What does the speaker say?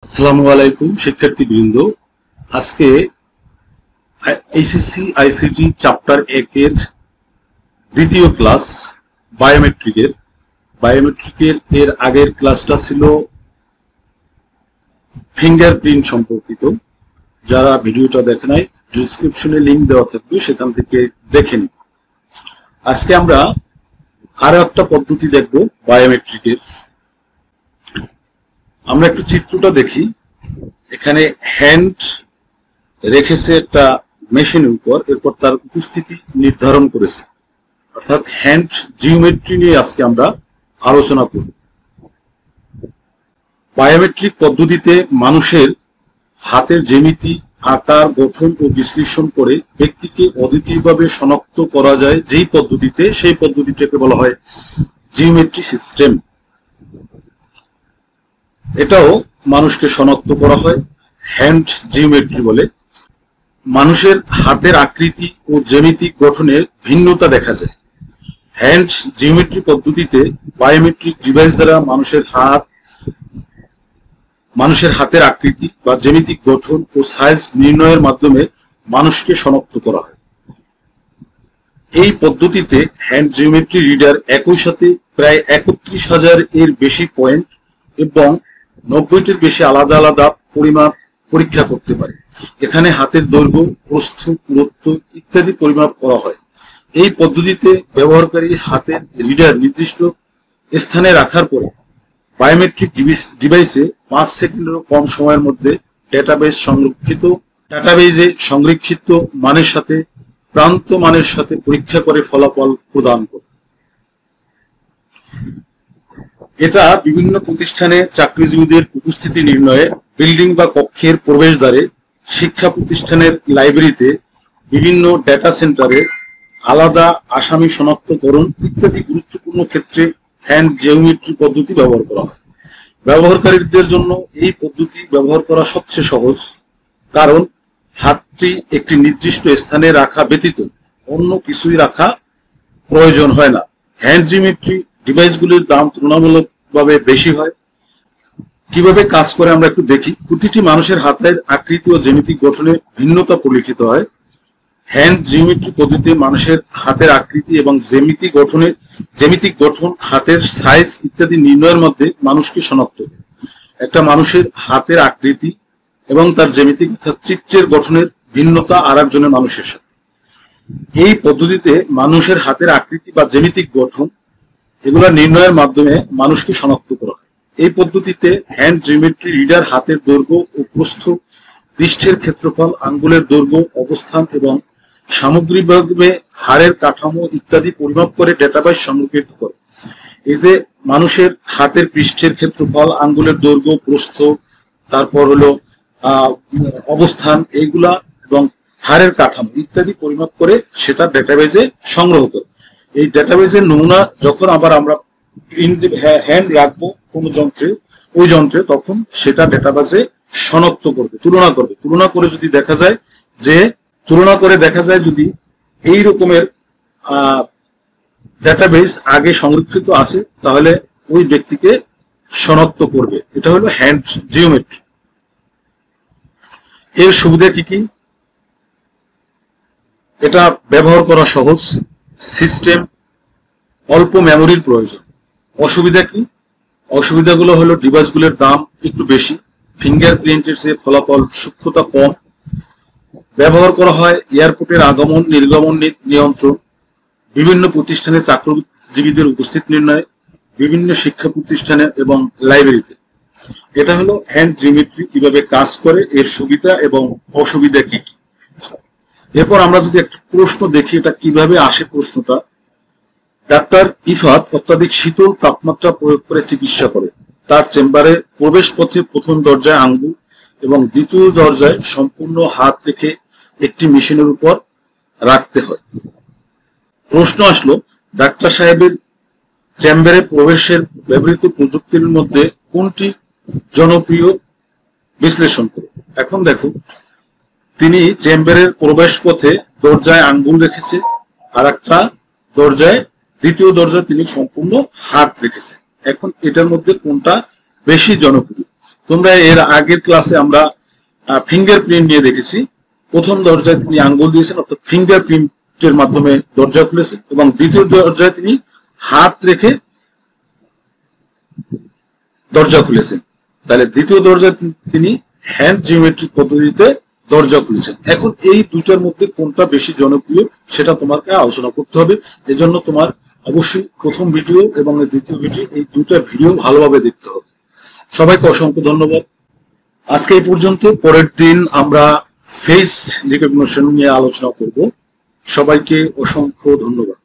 আসসালামু আলাইকুম শিক্ষার্থীবৃন্দ। আজকে এইচএসসি আইসিটি চ্যাপ্টার 1 এর দ্বিতীয় ক্লাস বায়োমেট্রিকের এর আগের ক্লাসটা ছিল ফিঙ্গারপ্রিন্ট সম্পর্কিত। যারা ভিডিওটা দেখে নাই, ডেসক্রিপশনে লিংক দেওয়া থাকবে, সেখান থেকে দেখে নিন। আজকে আমরা আরো একটা পদ্ধতি দেখব বায়োমেট্রিকের। আমরা একটু চিত্রটা দেখি। এখানে হ্যান্ড রেখেছে একটা মেশিনের উপর, এরপর তার উপস্থিতি নির্ধারণ করেছে, অর্থাৎ হ্যান্ড জিওমেট্রি নিয়ে আজকে আমরা আলোচনা করব। বায়োমেট্রিক পদ্ধতিতে মানুষের হাতের জ্যামিতি, আকার, গঠন ও বিশ্লেষণ করে ব্যক্তিকে অদ্বিতীয়ভাবে শনাক্ত করা যায় যেই পদ্ধতিতে, সেই পদ্ধতিটাকে বলা হয় জিওমেট্রি সিস্টেম। এটাও মানুষকে শনাক্ত করা হয় হ্যান্ড জিওমেট্রি বলে। মানুষের হাতের আকৃতি ও জ্যামিতিক গঠনের ভিন্নতা দেখা যায়। হ্যান্ড জিওমেট্রি পদ্ধতিতে বায়োমেট্রিক ডিভাইস দ্বারা মানুষের হাতের আকৃতি বা জ্যামিতিক গঠন ও সাইজ নির্ণয়ের মাধ্যমে মানুষকে শনাক্ত করা হয়। এই পদ্ধতিতে হ্যান্ড জিওমেট্রি রিডার একই সাথে প্রায় ৩১,০০০ এর বেশি পয়েন্ট এবং ৯০টির বেশি আলাদা আলাদা পরিমাপ পরীক্ষা করতে পারে। এখানে হাতের দৈর্ঘ্য, প্রস্থ, দূরত্ব ইত্যাদি পরিমাপ করা হয়। এই পদ্ধতিতে ব্যবহারকারী হাতের রিডার নির্দিষ্ট স্থানে রাখার পরে বায়োমেট্রিক ডিভাইসে ৫ সেকেন্ডেরও কম সময়ের মধ্যে ডাটাবেজে সংরক্ষিত মানের সাথে প্রান্ত মানের সাথে পরীক্ষা করে ফলাফল প্রদান করে। এটা বিভিন্ন প্রতিষ্ঠানে চাকরিজীবীদের উপস্থিতি নির্ণয়ে, বিল্ডিং বা কক্ষের প্রবেশদ্বারে, শিক্ষা প্রতিষ্ঠানের লাইব্রেরিতে, বিভিন্ন ডেটা সেন্টারে আলাদা আসামি শনাক্তকরণ ইত্যাদি গুরুত্বপূর্ণ ক্ষেত্রে হ্যান্ড জিওমেট্রি পদ্ধতি ব্যবহার করা হয়। ব্যবহারকারীদের জন্য এই পদ্ধতি ব্যবহার করা সবচেয়ে সহজ, কারণ হাতটি একটি নির্দিষ্ট স্থানে রাখা ব্যতীত অন্য কিছুই রাখা প্রয়োজন হয় না। হ্যান্ড জিওমেট্রি ডিভাইসগুলির দাম তুলনামূলকভাবে বেশি হয়। কিভাবে কাজ করে আমরা একটু দেখি। প্রতিটি মানুষের হাতের আকৃতি ও জ্যামিতিক গঠনে ভিন্নতা পরিলক্ষিত হয়। হ্যান্ড জিওমেট্রি পদ্ধতিতে মানুষের হাতের আকৃতি এবং জ্যামিতিক গঠন, হাতের সাইজ ইত্যাদি নির্ণয়ের মধ্যে মানুষকে শনাক্ত করে। একটা মানুষের হাতের আকৃতি এবং তার জ্যামিতিক অর্থাৎ চিত্রের গঠনের ভিন্নতা আর একজনের মানুষের সাথে। এই পদ্ধতিতে মানুষের হাতের আকৃতি বা জ্যামিতিক গঠন এগুলা নির্ণয়ের মাধ্যমে মানুষকে শনাক্ত করা হয়। এই পদ্ধতিতে হ্যান্ড জিওমেট্রি রিডার হাতের দৈর্ঘ্য ও প্রস্থ, পৃষ্ঠের ক্ষেত্রফল, আঙ্গুলের দৈর্ঘ্য, অবস্থান এবং সামগ্রিকভাবে হাড়ের কাঠামো ইত্যাদি পরিমাপ করে ডেটাবেজ সংরক্ষিত করে। এই যে মানুষের হাতের পৃষ্ঠের ক্ষেত্রফল, আঙ্গুলের দৈর্ঘ্য, প্রস্থ, তারপর হলো অবস্থান, এইগুলা এবং হাড়ের কাঠামো ইত্যাদি পরিমাপ করে সেটা ডেটাবেজে সংগ্রহ করে। এই ডেটাবেজের নমুনা যখন আবার আমরা হ্যান্ড রাখবো কোন যন্ত্রে, ওই যন্ত্রে, তখন সেটা ডেটাবেজে শনাক্ত করবে, তুলনা করে যদি দেখা যায় যদি এই রকমের ডেটাবেজ আগে সংরক্ষিত আছে, তাহলে ওই ব্যক্তিকে শনাক্ত করবে। এটা হলো হ্যান্ড জিওমেট্রি। এর সুবিধা কি কি? এটা ব্যবহার করা সহজ, সিস্টেম, অল্প মেমোরির প্রয়োজন। অসুবিধা কি? অসুবিধাগুলো হলো ডিভাইসগুলোর দাম একটু বেশি, ফিঙ্গারপ্রিন্টের চেয়ে ফলাফল সূক্ষ্মতা কম, ব্যবহার করা হয় এয়ারপোর্টের আগমন নির্গমন নিয়ন্ত্রণ, বিভিন্ন প্রতিষ্ঠানে চাকরিজীবীদের উপস্থিত নির্ণয়, বিভিন্ন শিক্ষা প্রতিষ্ঠানে এবং লাইব্রেরিতে। এটা হলো হ্যান্ড জিওমেট্রি কিভাবে কাজ করে, এর সুবিধা এবং অসুবিধা কি কি। এরপর আমরা যদি একটা প্রশ্ন দেখি, এটা কিভাবে আসে প্রশ্নটা। ডাক্তার ইফাত অত্যাধিক শীতল তাপমাত্রা প্রয়োগ করে চিকিৎসা করে। তার চেম্বারে প্রবেশ পথে প্রথম দরজায় আঙ্গুল এবং দ্বিতীয় দরজায় সম্পূর্ণ হাত রেখে একটি মেশিনের উপর রাখতে হয়। প্রশ্ন আসলো, ডাক্তার সাহেবের চেম্বারে প্রবেশের ব্যবহৃত প্রযুক্তির মধ্যে কোনটি জনপ্রিয়, বিশ্লেষণ করে। এখন দেখো, তিনি চেম্বারের প্রবেশ পথে দরজায় আঙ্গুল রেখেছে, আর একটা দ্বিতীয় দরজায় তিনি সম্পূর্ণ হাত রেখেছে। এখন এটার মধ্যে কোনটা বেশি জনপ্রিয়? তোমরা এর আগের ক্লাসে আমরা ফিঙ্গারপ্রিন্ট নিয়ে দেখেছি। প্রথম দরজায় তিনি আঙ্গুল দিয়েছেন, অর্থাৎ ফিঙ্গারপ্রিন্টের মাধ্যমে দরজা খুলেছেন, এবং দ্বিতীয় দরজায় তিনি হাত রেখে দরজা খুলেছেন। তাহলে দ্বিতীয় দরজায় তিনি হ্যান্ড জিওমেট্রিক পদ্ধতিতে দরজা খুলেছেন। এখন এই দুটার মধ্যে কোনটা বেশি জনপ্রিয় সেটা তোমাকে আলোচনা করতে হবে। এজন্য তোমার অবশ্যই প্রথম ভিডিও এবং দ্বিতীয় ভিডিও, এই দুটা ভিডিও ভালোভাবে দেখতে হবে। সবাইকে অসংখ্য ধন্যবাদ। আজকে এই পর্যন্ত। পরের দিন আমরা ফেস রিকগনিশন নিয়ে আলোচনা করব। সবাইকে অসংখ্য ধন্যবাদ।